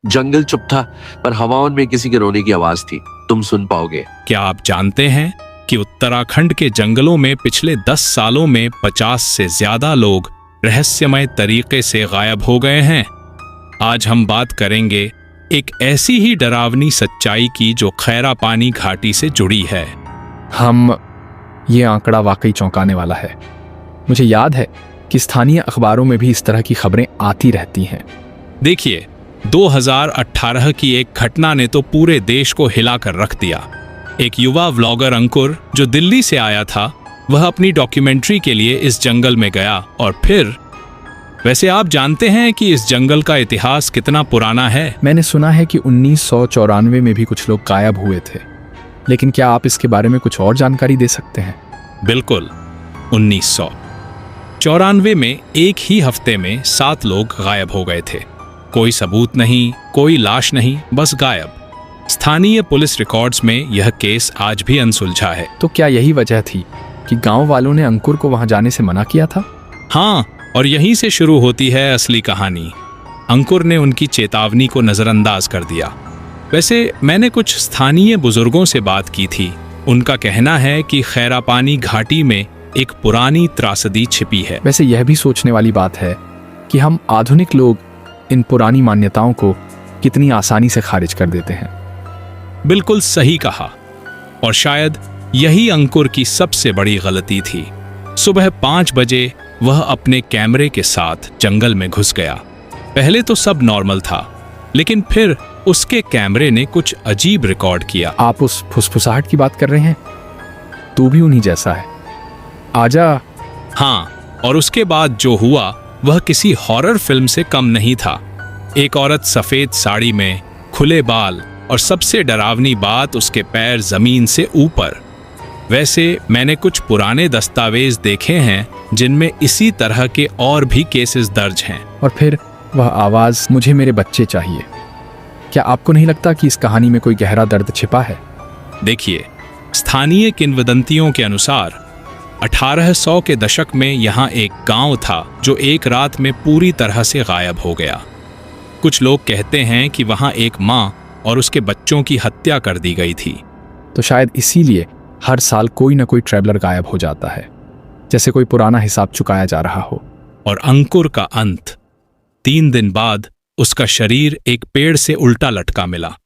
जंगल चुप था, पर हवाओं में किसी के रोने की आवाज थी। तुम सुन पाओगे। क्या आप जानते हैं कि उत्तराखंड के जंगलों में पिछले 10 सालों में 50 से ज्यादा लोग रहस्यमय तरीके से गायब हो गए हैं? आज हम बात करेंगे एक ऐसी ही डरावनी सच्चाई की जो खैरा पानी घाटी से जुड़ी है। ये आंकड़ा वाकई चौंकाने वाला है। मुझे याद है कि स्थानीय अखबारों में भी इस तरह की खबरें आती रहती हैं। देखिए, 2018 की एक घटना ने तो पूरे देश को हिलाकर रख दिया। एक युवा व्लॉगर अंकुर जो दिल्ली से आया था, वह अपनी डॉक्यूमेंट्री के लिए इस जंगल में गया और फिर वैसे आप जानते हैं कि इस जंगल का इतिहास कितना पुराना है? मैंने सुना है कि 1994 में भी कुछ लोग गायब हुए थे, लेकिन क्या आप इसके बारे में कुछ और जानकारी दे सकते हैं? बिल्कुल। 1994 में एक ही हफ्ते में 7 लोग गायब हो गए थे। कोई सबूत नहीं, कोई लाश नहीं, बस गायब। स्थानीय पुलिस रिकॉर्ड्स में यह केस आज भी अनसुलझा है। तो क्या यही वजह थी कि गांव वालों ने अंकुर को वहां जाने से मना किया था? हाँ, और यहीं से शुरू होती है असली कहानी। अंकुर ने उनकी चेतावनी को नजरअंदाज कर दिया। वैसे मैंने कुछ स्थानीय बुजुर्गों से बात की थी। उनका कहना है कि खैरा पानी घाटी में एक पुरानी त्रासदी छिपी है। वैसे यह भी सोचने वाली बात है कि हम आधुनिक लोग इन पुरानी मान्यताओं को कितनी आसानी से खारिज कर देते हैं। बिल्कुल सही कहा, और शायद यही अंकुर की सबसे बड़ी गलती थी। सुबह 5 बजे वह अपने कैमरे के साथ जंगल में घुस गया। पहले तो सब नॉर्मल था, लेकिन फिर उसके कैमरे ने कुछ अजीब रिकॉर्ड किया। आप उस फुसफुसाहट की बात कर रहे हैं? तू भी उन्हीं जैसा है, आजा। हाँ, और उसके बाद जो हुआ वह किसी हॉरर फिल्म से कम नहीं था। एक औरत सफेद साड़ी में, खुले बाल, और सबसे डरावनी बात, उसके पैर जमीन से ऊपर। वैसे मैंने कुछ पुराने दस्तावेज देखे हैं जिनमें इसी तरह के और भी केसेस दर्ज हैं। और फिर वह आवाज, मुझे मेरे बच्चे चाहिए। क्या आपको नहीं लगता कि इस कहानी में कोई गहरा दर्द छिपा है? देखिए, स्थानीय किंवदंतियों के अनुसार 1800 के दशक में यहाँ एक गांव था जो एक रात में पूरी तरह से गायब हो गया। कुछ लोग कहते हैं कि वहाँ एक माँ और उसके बच्चों की हत्या कर दी गई थी। तो शायद इसीलिए हर साल कोई ना कोई ट्रैवलर गायब हो जाता है, जैसे कोई पुराना हिसाब चुकाया जा रहा हो। और अंकुर का अंत, 3 दिन बाद उसका शरीर एक पेड़ से उल्टा लटका मिला।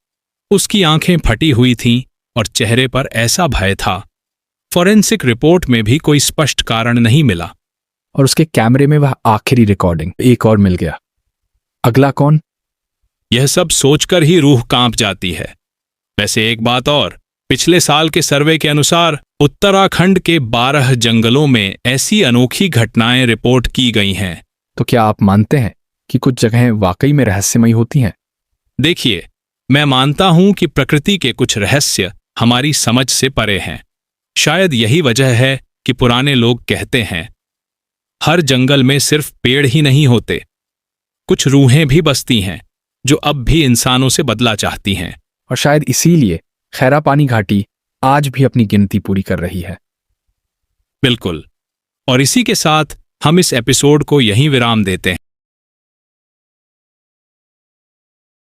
उसकी आंखें फटी हुई थीं और चेहरे पर ऐसा भय था। फॉरेंसिक रिपोर्ट में भी कोई स्पष्ट कारण नहीं मिला। और उसके कैमरे में वह आखिरी रिकॉर्डिंग, एक और मिल गया। अगला कौन? यह सब सोचकर ही रूह कांप जाती है। वैसे एक बात और, पिछले साल के सर्वे के अनुसार उत्तराखंड के 12 जंगलों में ऐसी अनोखी घटनाएं रिपोर्ट की गई हैं। तो क्या आप मानते हैं कि कुछ जगहें वाकई में रहस्यमयी होती हैं? देखिए, मैं मानता हूं कि प्रकृति के कुछ रहस्य हमारी समझ से परे हैं। शायद यही वजह है कि पुराने लोग कहते हैं, हर जंगल में सिर्फ पेड़ ही नहीं होते, कुछ रूहें भी बसती हैं जो अब भी इंसानों से बदला चाहती हैं। और शायद इसीलिए खैरा पानी घाटी आज भी अपनी गिनती पूरी कर रही है। बिल्कुल। और इसी के साथ हम इस एपिसोड को यहीं विराम देते हैं।